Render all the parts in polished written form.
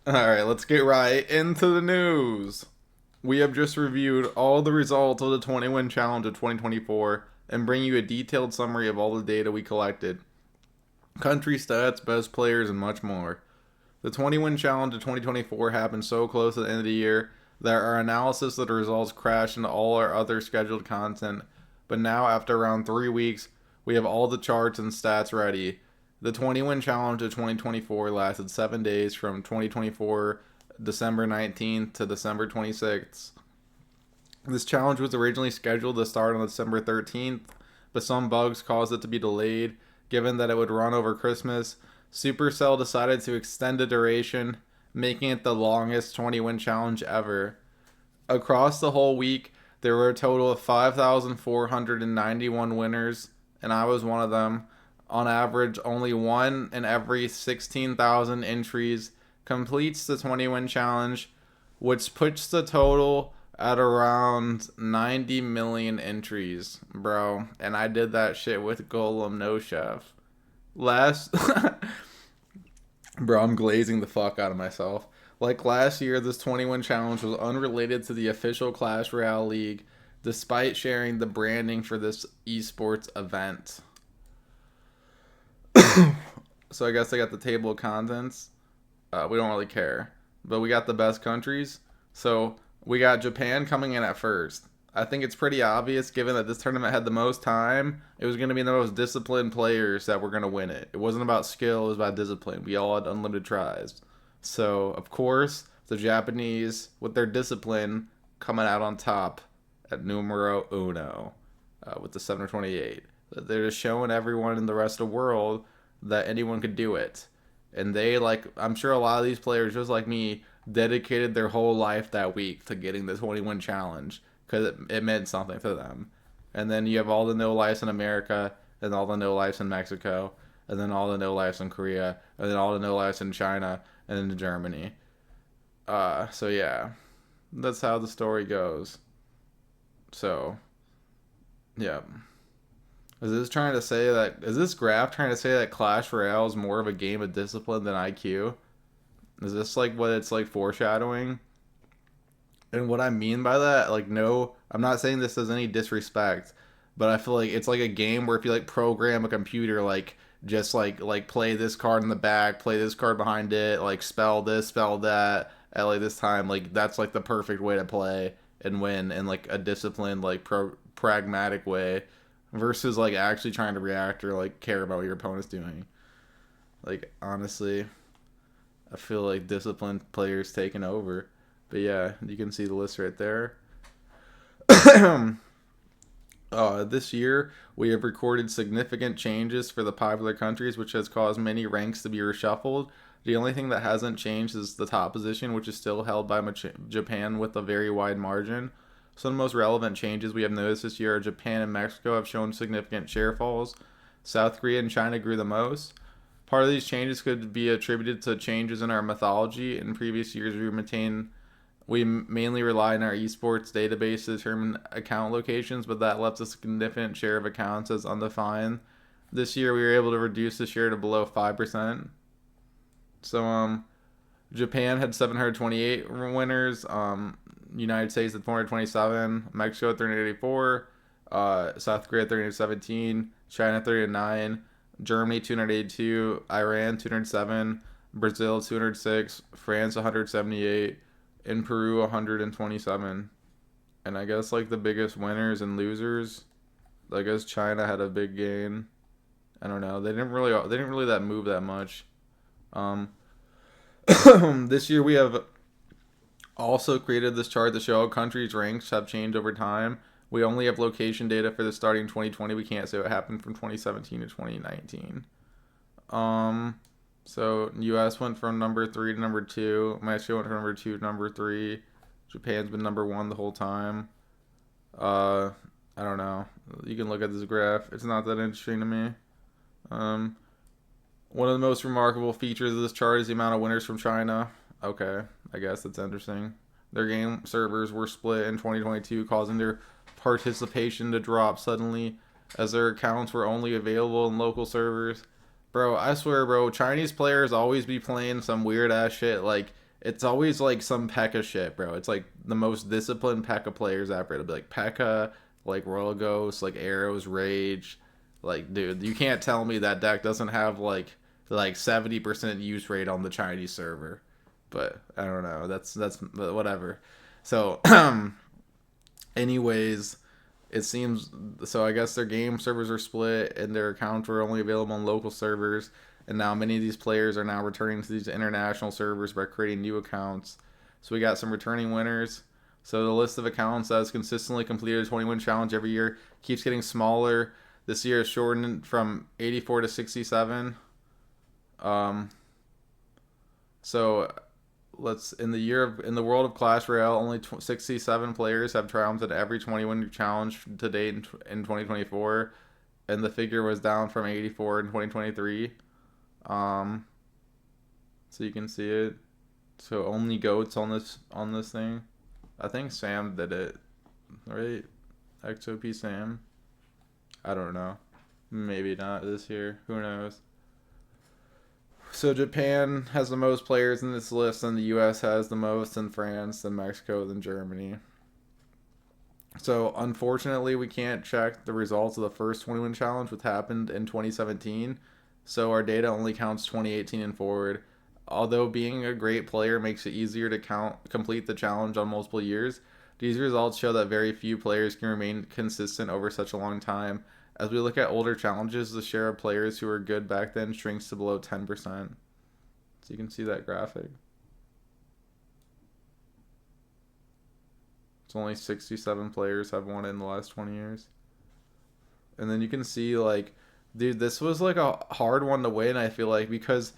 Alright, let's get right into the news. We have just reviewed all the results of the 20-win challenge of 2024 and bring you a detailed summary of all the data we collected. Country stats, best players, and much more. The 20-win challenge of 2024 happened so close at the end of the year that our analysis of the results crashed into all our other scheduled content. But now, after around 3 weeks, we have all the charts and stats ready. The 20-win challenge of 2024 lasted 7 days from 2024 December 19th to December 26th. This challenge was originally scheduled to start on December 13th, but some bugs caused it to be delayed. Given that it would run over Christmas, Supercell decided to extend the duration, making it the longest 20-win challenge ever. Across the whole week, there were a total of 5,491 winners, and I was one of them. On average, only one in every 16,000 entries completes the 20-win challenge, which puts the total at around 90 million entries, bro. And I did that shit with Golem No Chef. Last. Bro, I'm glazing the fuck out of myself. Like last year, this 20-win challenge was unrelated to the official Clash Royale League, despite sharing the branding for this esports event. So I guess I got the table of contents. We don't really care. But we got the best countries. So we got Japan coming in at first. I think it's pretty obvious, given that this tournament had the most time, it was going to be the most disciplined players that were going to win it. It wasn't about skill, it was about discipline. We all had unlimited tries. So, of course, the Japanese, with their discipline, coming out on top at numero uno with the 728. They're just showing everyone in the rest of the world that anyone could do it. And they, like, I'm sure a lot of these players, just like me, dedicated their whole life that week to getting the 20-win challenge because it meant something to them. And then you have all the no lives in America, and all the no lives in Mexico, and then all the no lives in Korea, and then all the no lives in China, and in Germany. So yeah, that's how the story goes. So, yeah. Is this graph trying to say that Clash Royale is more of a game of discipline than IQ? Is this like what it's like foreshadowing? And what I mean by that, like, no, I'm not saying this as any disrespect, but I feel like it's like a game where if you like program a computer, like just like play this card in the back, play this card behind it, like spell this, spell that at like this time, like that's like the perfect way to play and win in like a disciplined, like pragmatic way, versus like actually trying to react or like care about what your opponent's doing. Like honestly, I feel like disciplined players taking over. But yeah, you can see the list right there. This year, we have recorded significant changes for the popular countries, which has caused many ranks to be reshuffled. The only thing that hasn't changed is the top position, which is still held by Japan with a very wide margin. Some of the most relevant changes we have noticed this year are Japan and Mexico have shown significant share falls. South Korea and China grew the most. Part of these changes could be attributed to changes in our mythology. In previous years, we mainly rely on our esports database to determine account locations, but that left a significant share of accounts as undefined. This year, we were able to reduce the share to below 5%. So, Japan had 728 winners. United States at 427. Mexico at 384. South Korea at 317. China 309. Germany 282. Iran 207. Brazil 206. France 178. In Peru 127. And I guess like the biggest winners and losers, I guess China had a big gain. I don't know. They didn't really that move that much. Um this year we have also created this chart to show how countries' ranks have changed over time. We only have location data for the starting 2020. We can't say what happened from 2017 to 2019. Um So U.S. went from number 3 to number 2. Mexico went from number 2 to number 3. Japan's been number 1 the whole time. Uh, I don't know. You can look at this graph. It's not that interesting to me. Um, One of the most remarkable features of this chart is the amount of winners from China. Okay, I guess that's interesting. Their game servers were split in 2022, causing their participation to drop suddenly as their accounts were only available in local servers. Bro, I swear, bro, Chinese players always be playing some weird ass shit. Like, it's always like some Pekka shit, bro. It's like the most disciplined Pekka players ever. It'll be like Pekka, like Royal Ghost, like Arrows, Rage. Like, dude, you can't tell me that deck doesn't have like 70% use rate on the Chinese server. But I don't know. That's whatever. So, anyways, it seems so. I guess their game servers are split, and their accounts were only available on local servers. And now many of these players are now returning to these international servers by creating new accounts. So we got some returning winners. So the list of accounts that has consistently completed a 20-win challenge every year keeps getting smaller. This year is shortened from 84 to 67. So let's in the world of Clash Royale, only 67 players have triumphed at every 20-win challenge to date in 2024, and the figure was down from 84 in 2023. So you can see it. So only goats on this thing. I think Sam did it, right? XOP Sam. I don't know. Maybe not this year. Who knows? So Japan has the most players in this list, and the U.S. has the most, and France, then Mexico, then Germany. So unfortunately, we can't check the results of the first 20-win challenge, which happened in 2017. So our data only counts 2018 and forward. Although being a great player makes it easier to complete the challenge on multiple years, these results show that very few players can remain consistent over such a long time. As we look at older challenges, the share of players who were good back then shrinks to below 10%. So you can see that graphic. It's only 67 players have won it in the last 20 years. And then you can see, like, dude, this was like a hard one to win, I feel like, because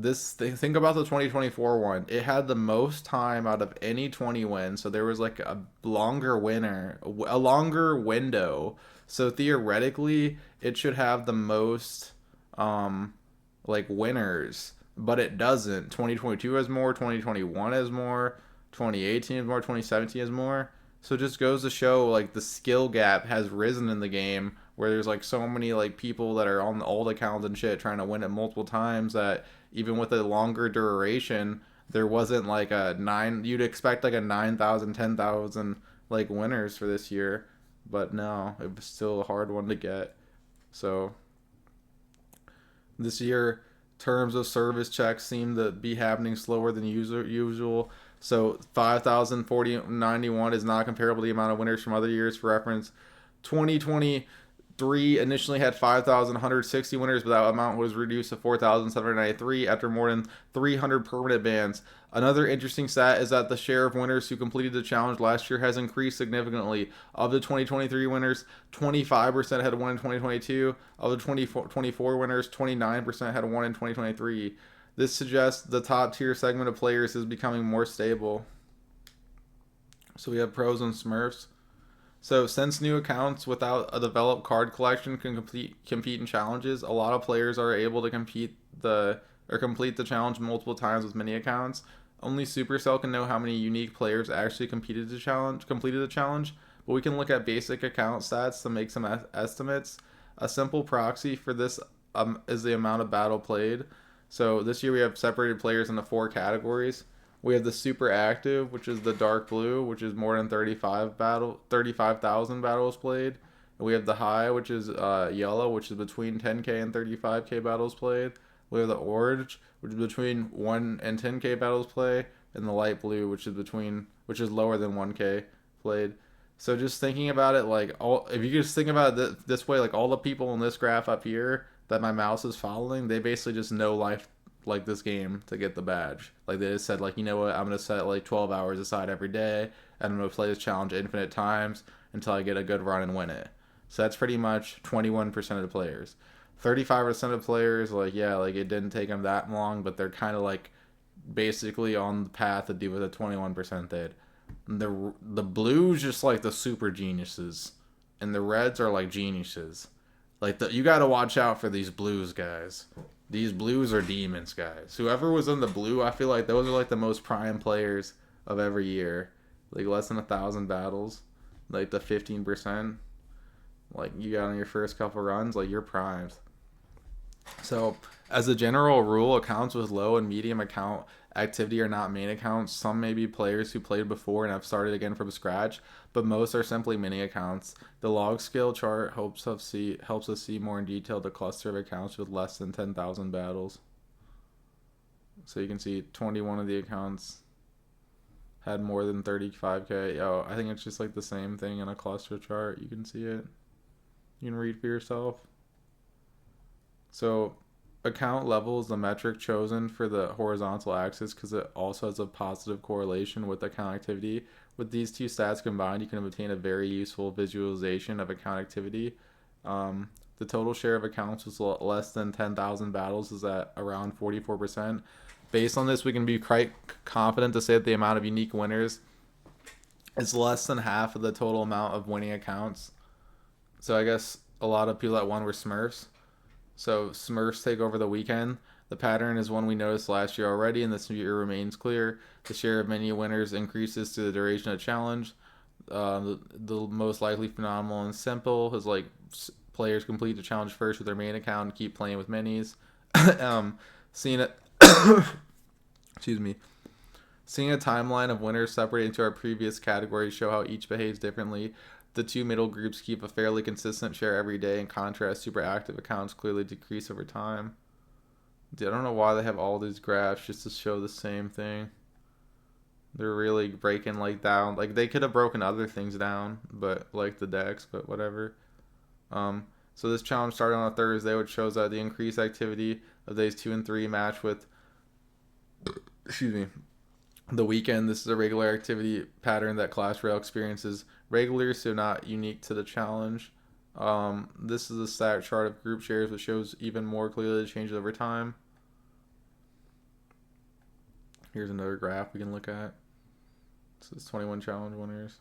think about the 2024 one. It had the most time out of any 20 wins, so there was like a longer window. So theoretically, it should have the most like winners, but it doesn't. 2022 has more, 2021 has more, 2018 has more, 2017 has more. So it just goes to show like the skill gap has risen in the game, where there's like so many like people that are on the old accounts and shit trying to win it multiple times that even with a longer duration, there wasn't like you'd expect like a 9,000, 10,000 like winners for this year, but no, it was still a hard one to get. So this year, terms of service checks seem to be happening slower than usual. So 5,091 is not comparable to the amount of winners from other years. For reference, 2023 initially had 5,160 winners, but that amount was reduced to 4,793 after more than 300 permanent bans. Another interesting stat is that the share of winners who completed the challenge last year has increased significantly. Of the 2023 winners, 25% had won in 2022. Of the 2024 winners, 29% had won in 2023. This suggests the top tier segment of players is becoming more stable. So we have pros and smurfs. So since new accounts without a developed card collection can compete in challenges, a lot of players are able to complete the challenge multiple times with mini accounts. Only Supercell can know how many unique players actually completed the challenge, but we can look at basic account stats to make some estimates. A simple proxy for this is the amount of battle played. So this year we have separated players into 4 categories. We have the super active, which is the dark blue, which is more than 35,000 battles played. And we have the high, which is yellow, which is between 10k and 35k battles played. We have the orange, which is between 1 and 10k battles played, and the light blue, which is lower than 1k played. So just thinking about it, like if you just think about it this way, like all the people in this graph up here that my mouse is following, they basically just know life like this game to get the badge. Like they just said, like, you know what, I'm gonna set like 12 hours aside every day, and I'm gonna play this challenge infinite times until I get a good run and win it. So that's pretty much 21% of the players. 35% of players, like, yeah, like it didn't take them that long, but they're kind of like basically on the path to do what the 21% did. The blues just like the super geniuses, and the reds are like geniuses. Like you got to watch out for these blues guys. These blues are demons, guys. Whoever was in the blue, I feel like those are like the most prime players of every year. Like less than 1,000 battles, like the 15%. Like you got on your first couple runs, like you're primed. So as a general rule, accounts with low and medium account activity are not main accounts. Some may be players who played before and have started again from scratch, but most are simply mini accounts. The log skill chart helps us see more in detail the cluster of accounts with less than 10,000 battles. So you can see 21 of the accounts had more than 35k. Oh, I think it's just like the same thing in a cluster chart. You can see it. You can read for yourself. So account level is the metric chosen for the horizontal axis because it also has a positive correlation with account activity. With these two stats combined, you can obtain a very useful visualization of account activity. The total share of accounts was less than 10,000 battles is at around 44%. Based on this, we can be quite confident to say that the amount of unique winners is less than half of the total amount of winning accounts. So I guess a lot of people that won were Smurfs. So Smurfs take over the weekend. The pattern is one we noticed last year already, and this year remains clear. The share of many winners increases to the duration of the challenge. The most likely phenomenal and simple is like players complete the challenge first with their main account and keep playing with minis. Seeing it, excuse me. Seeing a timeline of winners separated into our previous categories show how each behaves differently. The two middle groups keep a fairly consistent share every day. In contrast, super active accounts clearly decrease over time. I don't know why they have all these graphs just to show the same thing. They're really breaking like down. Like they could have broken other things down, but like the decks, but whatever. So this challenge started on a Thursday, which shows that the increased activity of days 2 and 3 match with, excuse me, the weekend. This is a regular activity pattern that Clash Royale experiences regularly, so not unique to the challenge. This is a static chart of group shares, which shows even more clearly the changes over time. Here's another graph we can look at. So it's 21 challenge winners.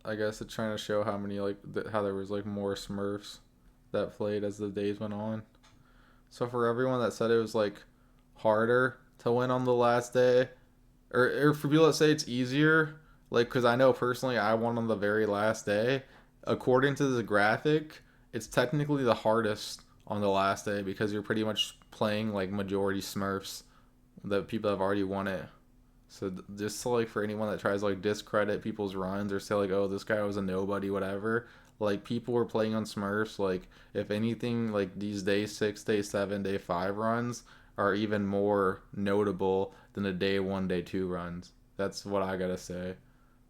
I guess it's trying to show how many how there was like more Smurfs that played as the days went on. So for everyone that said it was like harder to win on the last day, or for people that say it's easier, like because I know personally I won on the very last day. According to the graphic, it's technically the hardest on the last day because you're pretty much playing like majority Smurfs that people have already won it. So just to, like for anyone that tries to like discredit people's runs or say like, oh, this guy was a nobody, whatever, like people were playing on Smurfs. Like if anything, like these day 6, day 7, day 5 runs are even more notable than the day 1, day 2 runs. That's what I gotta say.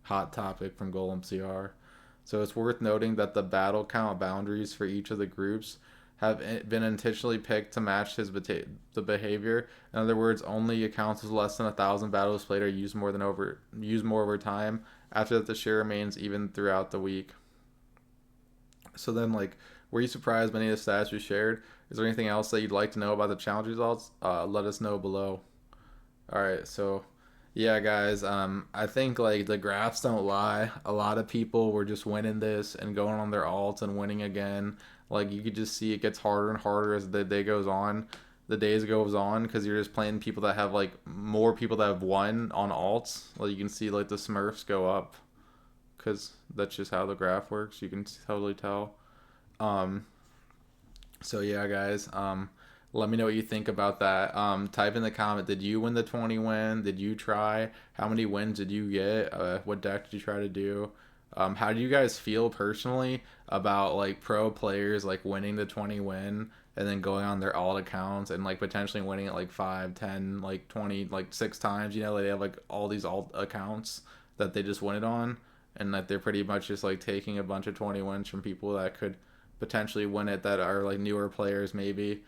Hot topic from Golemcr. So it's worth noting that the battle count boundaries for each of the groups have been intentionally picked to match the behavior. In other words, only accounts with less than 1,000 battles played are used more over time. After that, the share remains even throughout the week. So then, like, were you surprised by any of the stats we shared? Is there anything else that you'd like to know about the challenge results? Let us know below. All right, so yeah, guys, I think like the graphs don't lie. A lot of people were just winning this and going on their alts and winning again. Like you could just see it gets harder and harder as the day goes on, the days goes on, because you're just playing people that have like more people that have won on alts. Like you can see like the Smurfs go up, because that's just how the graph works. You can totally tell. Um, so yeah, guys. Let me know what you think about that. Type in the comment. Did you win the 20 win? Did you try? How many wins did you get? What deck did you try to do? How do you guys feel personally about like pro players like winning the 20 win and then going on their alt accounts and like potentially winning it like 5, 10, like 20, like 6 times? You know, like, they have like all these alt accounts that they just win it on, and that they're pretty much just like taking a bunch of 20 wins from people that could potentially win it that are like newer players maybe.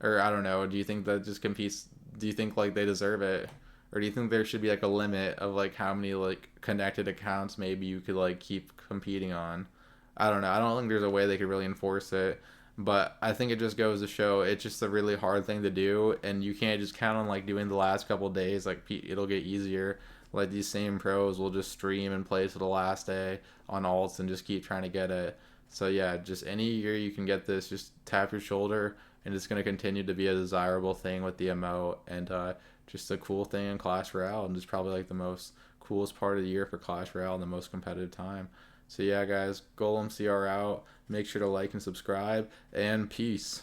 Or I don't know. Do you think that just competes? Do you think like they deserve it, or do you think there should be like a limit of like how many like connected accounts maybe you could like keep competing on? I don't know. I don't think there's a way they could really enforce it, but I think it just goes to show it's just a really hard thing to do, and you can't just count on like doing the last couple of days. Like it'll get easier. Like these same pros will just stream and play to the last day on alts and just keep trying to get it. So yeah, just any year you can get this, just tap your shoulder, and it's going to continue to be a desirable thing with the emote, and just a cool thing in Clash Royale, and just probably like the most coolest part of the year for Clash Royale and the most competitive time. So yeah, guys, Golemcr out. Make sure to like and subscribe, and peace.